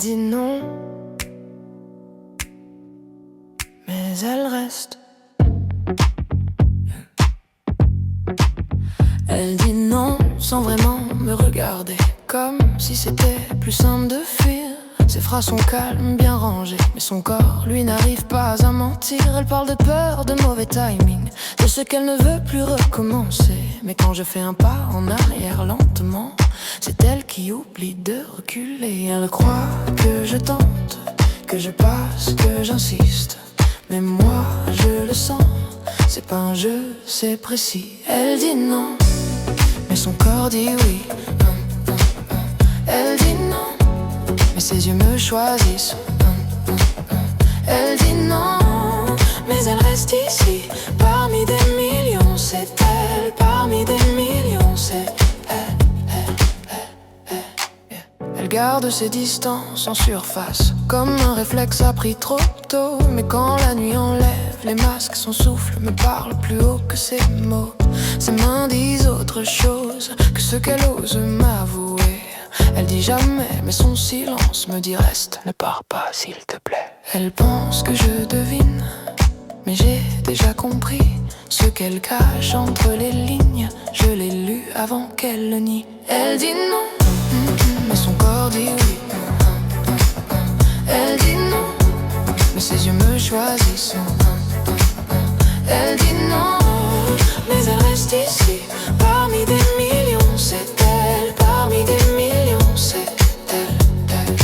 dit non, mais elle reste. Elle dit non sans vraiment me regarder, comme si c'était plus simple de fuir. Ses phrases sont calmes, bien rangées, mais son corps, lui, n'arrive pas à mentir. Elle parle de peur, de mauvais timing, de ce qu'elle ne veut plus recommencer. Mais quand je fais un pas en arrière lentement, c'est elle qui oublie de reculer. Elle croit que je tente, que je passe, que j'insiste. Mais moi, je le sens, c'est pas un jeu, c'est précis. Elle dit non, mais son corps dit oui. Elle dit non, mais ses yeux me choisissent. Elle dit non, mais elle reste ici. Parmi des millions, c'est elle. Parmi des millions, c'est elle. Elle garde ses distances en surface, comme un réflexe appris trop tôt. Mais quand la nuit enlève les masques, son souffle me parle plus haut que ses mots. Ses mains disent autre chose que ce qu'elle ose m'avouer. Elle dit jamais, mais son silence me dit reste, ne pars pas s'il te plaît. Elle pense que je devine, mais j'ai déjà compris ce qu'elle cache entre les lignes. Je l'ai lu avant qu'elle le nie. Elle dit non, mais son corps dit oui. Elle dit non, mais ses yeux me choisissent. Elle dit non, mais elle reste ici. Parmi des millions, c'est elle. Parmi des millions, c'est elle.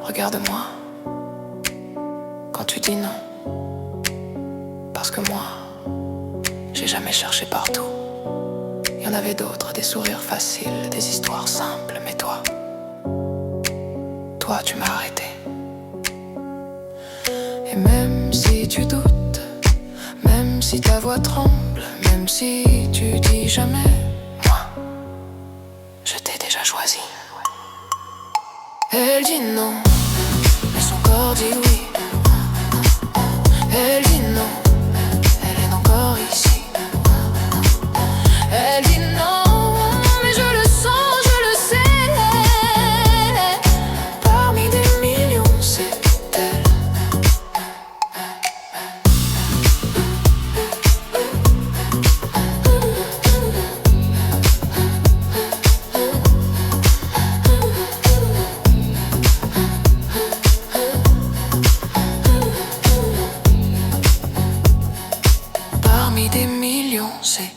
Regarde-moi quand tu dis non, parce que moi, j'ai jamais cherché partout. Il y en avait d'autres, des sourires faciles, des histoires simples, mais toi, tu m'as arrêté. Et même si tu doutes, même si ta voix tremble, même si tu dis jamais, moi, je t'ai déjà choisi. Elle dit non, mais son corps dit oui. Elle dit non, elle est encore ici. Elle dit non, mais je le sens, je le sais. Parmi des millions, c'est elle. Parmi des millions, c'est